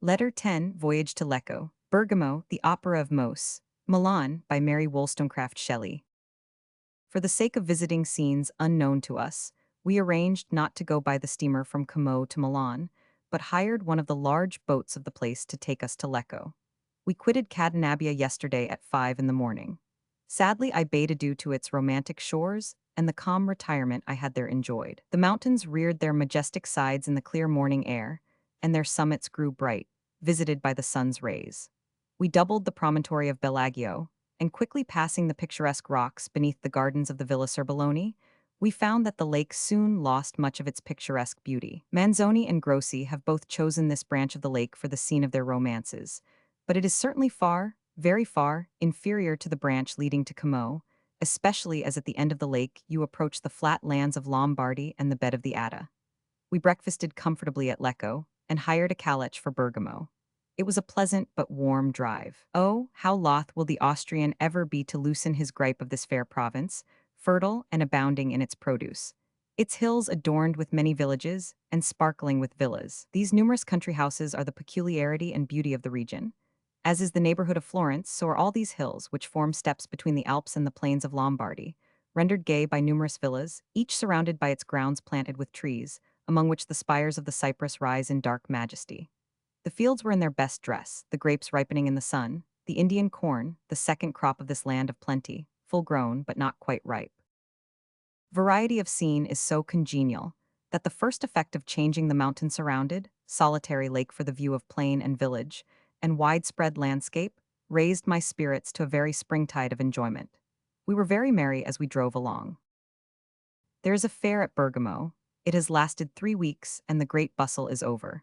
Letter 10, Voyage to Lecco, Bergamo, The Opera of Mose, Milan by Mary Wollstonecraft Shelley. For the sake of visiting scenes unknown to us, we arranged not to go by the steamer from Como to Milan, but hired one of the large boats of the place to take us to Lecco. We quitted Cadenabia yesterday at 5 in the morning. Sadly, I bade adieu to its romantic shores and the calm retirement I had there enjoyed. The mountains reared their majestic sides in the clear morning air, and their summits grew bright, visited by the sun's rays. We doubled the promontory of Bellagio, and quickly passing the picturesque rocks beneath the gardens of the Villa Cerboloni, we found that the lake soon lost much of its picturesque beauty. Manzoni and Grossi have both chosen this branch of the lake for the scene of their romances, but it is certainly far, very far, inferior to the branch leading to Como, especially as at the end of the lake you approach the flat lands of Lombardy and the bed of the Adda. We breakfasted comfortably at Lecco and hired a calèche for Bergamo. It was a pleasant but warm drive. Oh, how loth will the Austrian ever be to loosen his gripe of this fair province, fertile and abounding in its produce. Its hills adorned with many villages and sparkling with villas. These numerous country houses are the peculiarity and beauty of the region. As is the neighborhood of Florence, so are all these hills, which form steps between the Alps and the plains of Lombardy, rendered gay by numerous villas, each surrounded by its grounds planted with trees, among which the spires of the cypress rise in dark majesty. The fields were in their best dress, the grapes ripening in the sun, the Indian corn, the second crop of this land of plenty, full grown but not quite ripe. Variety of scene is so congenial that the first effect of changing the mountain-surrounded, solitary lake for the view of plain and village, and widespread landscape, raised my spirits to a very springtide of enjoyment. We were very merry as we drove along. There is a fair at Bergamo. It has lasted 3 weeks, and the great bustle is over.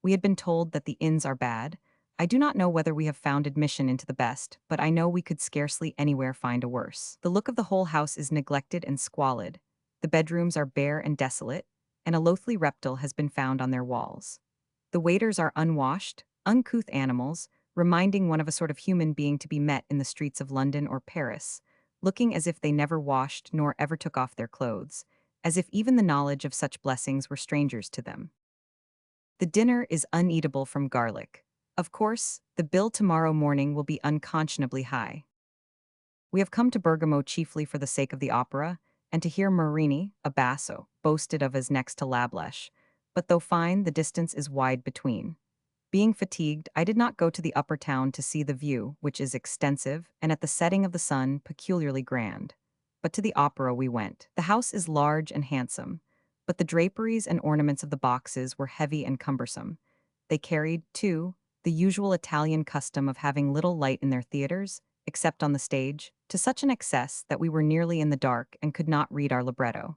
We had been told that the inns are bad. I do not know whether we have found admission into the best, but I know we could scarcely anywhere find a worse. The look of the whole house is neglected and squalid. The bedrooms are bare and desolate, and a loathly reptile has been found on their walls. The waiters are unwashed, uncouth animals, reminding one of a sort of human being to be met in the streets of London or Paris, looking as if they never washed nor ever took off their clothes, as if even the knowledge of such blessings were strangers to them. The dinner is uneatable from garlic. Of course, the bill tomorrow morning will be unconscionably high. We have come to Bergamo chiefly for the sake of the opera, and to hear Marini, a basso, boasted of as next to Lablache, but though fine, the distance is wide between. Being fatigued, I did not go to the upper town to see the view, which is extensive, and at the setting of the sun, peculiarly grand. But to the opera we went. The house is large and handsome, but the draperies and ornaments of the boxes were heavy and cumbersome. They carried, too, the usual Italian custom of having little light in their theaters, except on the stage, to such an excess that we were nearly in the dark and could not read our libretto.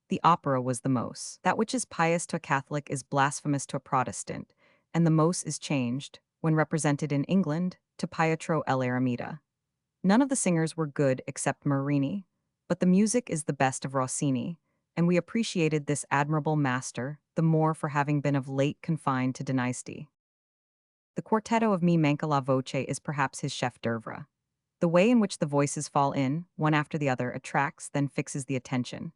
The opera was the Mose. That which is pious to a Catholic is blasphemous to a Protestant, and the Mose is changed, when represented in England, to Pietro el Eremita. None of the singers were good except Marini, but the music is the best of Rossini, and we appreciated this admirable master the more for having been of late confined to Dynasty. The quartetto of Mi Manca la Voce is perhaps his chef d'oeuvre. The way in which the voices fall in, one after the other, attracts, then fixes the attention.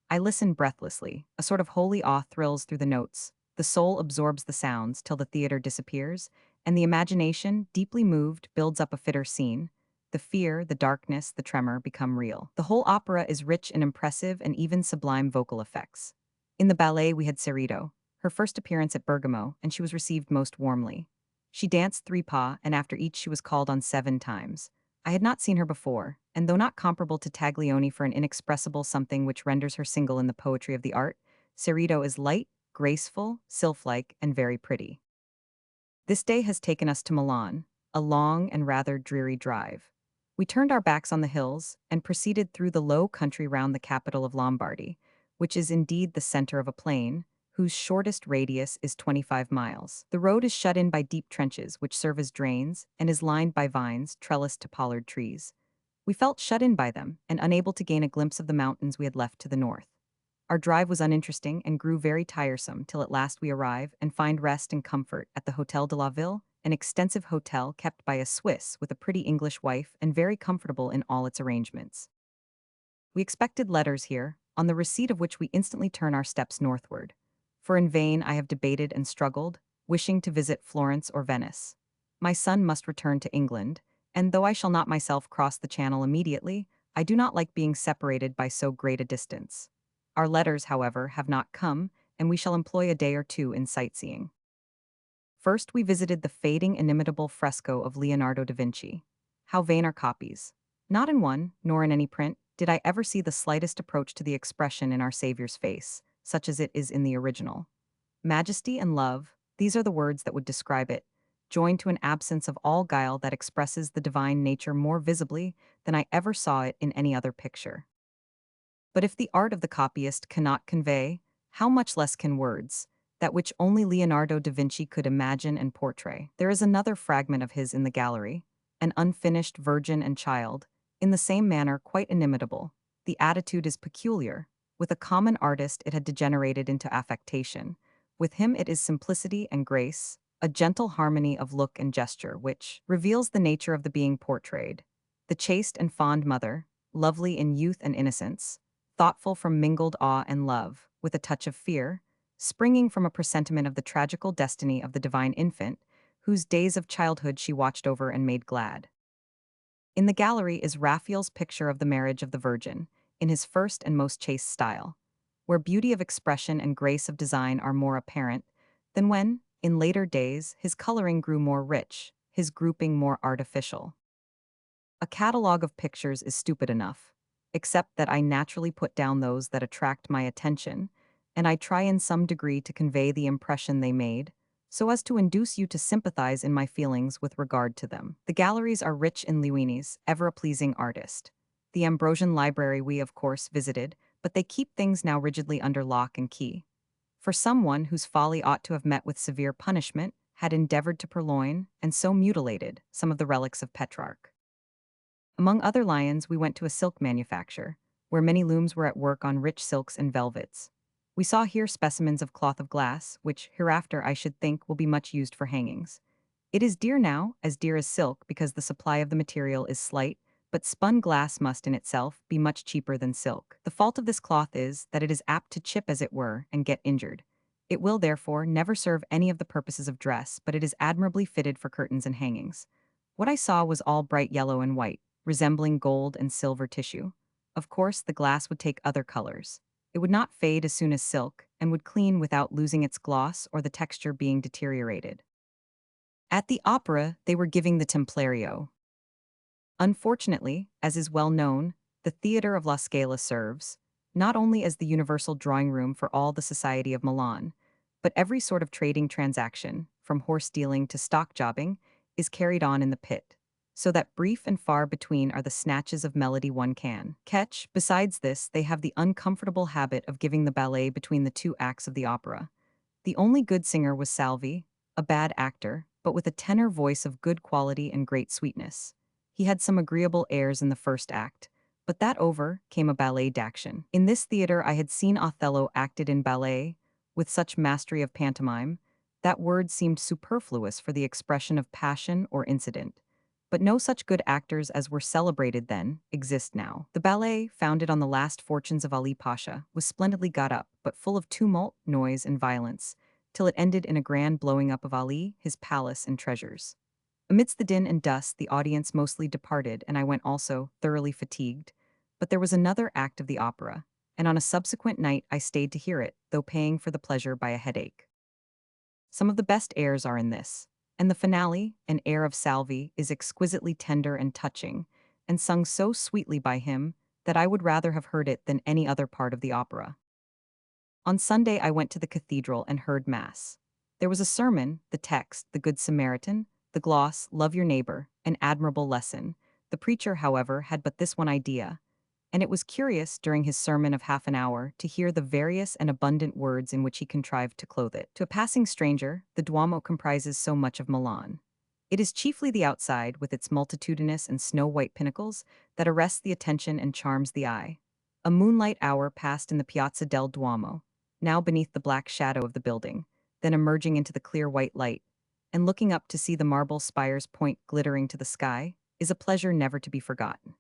I listen breathlessly, a sort of holy awe thrills through the notes, the soul absorbs the sounds till the theater disappears, and the imagination, deeply moved, builds up a fitter scene. The fear, the darkness, the tremor become real. The whole opera is rich in impressive and even sublime vocal effects. In the ballet we had Cerito, her first appearance at Bergamo, and she was received most warmly. She danced 3 pas, and after each she was called on 7 times. I had not seen her before, and though not comparable to Taglioni for an inexpressible something which renders her single in the poetry of the art, Cerito is light, graceful, sylph-like, and very pretty. This day has taken us to Milan, a long and rather dreary drive. We turned our backs on the hills and proceeded through the low country round the capital of Lombardy, which is indeed the center of a plain, whose shortest radius is 25 miles. The road is shut in by deep trenches which serve as drains and is lined by vines trellised to pollard trees. We felt shut in by them and unable to gain a glimpse of the mountains we had left to the north. Our drive was uninteresting and grew very tiresome till at last we arrive and find rest and comfort at the Hotel de la Ville, an extensive hotel kept by a Swiss with a pretty English wife and very comfortable in all its arrangements. We expected letters here, on the receipt of which we instantly turn our steps northward. For in vain I have debated and struggled, wishing to visit Florence or Venice. My son must return to England, and though I shall not myself cross the channel immediately, I do not like being separated by so great a distance. Our letters, however, have not come, and we shall employ a day or two in sightseeing. First, we visited the fading, inimitable fresco of Leonardo da Vinci. How vain are copies! Not in one, nor in any print, did I ever see the slightest approach to the expression in our Saviour's face, such as it is in the original. Majesty and love, these are the words that would describe it, joined to an absence of all guile that expresses the divine nature more visibly than I ever saw it in any other picture. But if the art of the copyist cannot convey, how much less can words, that which only Leonardo da Vinci could imagine and portray. There is another fragment of his in the gallery, an unfinished Virgin and Child, in the same manner quite inimitable. The attitude is peculiar. With a common artist it had degenerated into affectation. With him it is simplicity and grace, a gentle harmony of look and gesture which reveals the nature of the being portrayed. The chaste and fond mother, lovely in youth and innocence, thoughtful from mingled awe and love, with a touch of fear, springing from a presentiment of the tragical destiny of the divine infant, whose days of childhood she watched over and made glad. In the gallery is Raphael's picture of the marriage of the Virgin, in his first and most chaste style, where beauty of expression and grace of design are more apparent than when, in later days, his coloring grew more rich, his grouping more artificial. A catalogue of pictures is stupid enough, except that I naturally put down those that attract my attention, and I try in some degree to convey the impression they made, so as to induce you to sympathize in my feelings with regard to them. The galleries are rich in Luini's, ever a pleasing artist. The Ambrosian library we, of course, visited, but they keep things now rigidly under lock and key. For someone whose folly ought to have met with severe punishment had endeavored to purloin, and so mutilated, some of the relics of Petrarch. Among other lions, we went to a silk manufacture, where many looms were at work on rich silks and velvets. We saw here specimens of cloth of glass, which, hereafter, I should think, will be much used for hangings. It is dear now, as dear as silk, because the supply of the material is slight, but spun glass must, in itself, be much cheaper than silk. The fault of this cloth is, that it is apt to chip as it were, and get injured. It will, therefore, never serve any of the purposes of dress, but it is admirably fitted for curtains and hangings. What I saw was all bright yellow and white, resembling gold and silver tissue. Of course, the glass would take other colors. It would not fade as soon as silk, and would clean without losing its gloss or the texture being deteriorated. At the opera, they were giving the Templario. Unfortunately, as is well known, the theatre of La Scala serves, not only as the universal drawing room for all the society of Milan, but every sort of trading transaction, from horse dealing to stock jobbing, is carried on in the pit, so that brief and far between are the snatches of melody one can catch. Besides this, they have the uncomfortable habit of giving the ballet between the two acts of the opera. The only good singer was Salvi, a bad actor, but with a tenor voice of good quality and great sweetness. He had some agreeable airs in the first act, but that over, came a ballet d'action. In this theatre I had seen Othello acted in ballet, with such mastery of pantomime, that word seemed superfluous for the expression of passion or incident. But no such good actors as were celebrated then exist now. The ballet, founded on the last fortunes of Ali Pasha, was splendidly got up, but full of tumult, noise, and violence, till it ended in a grand blowing up of Ali, his palace, and treasures. Amidst the din and dust, the audience mostly departed, and I went also, thoroughly fatigued. But there was another act of the opera, and on a subsequent night I stayed to hear it, though paying for the pleasure by a headache. Some of the best airs are in this, and the finale, an air of Salvi, is exquisitely tender and touching, and sung so sweetly by him that I would rather have heard it than any other part of the opera. On Sunday I went to the cathedral and heard Mass. There was a sermon, the text, the Good Samaritan, the gloss, love your neighbor, an admirable lesson. The preacher, however, had but this one idea, and it was curious, during his sermon of half an hour, to hear the various and abundant words in which he contrived to clothe it. To a passing stranger, the Duomo comprises so much of Milan. It is chiefly the outside, with its multitudinous and snow-white pinnacles, that arrests the attention and charms the eye. A moonlight hour passed in the Piazza del Duomo, now beneath the black shadow of the building, then emerging into the clear white light, and looking up to see the marble spires point glittering to the sky, is a pleasure never to be forgotten.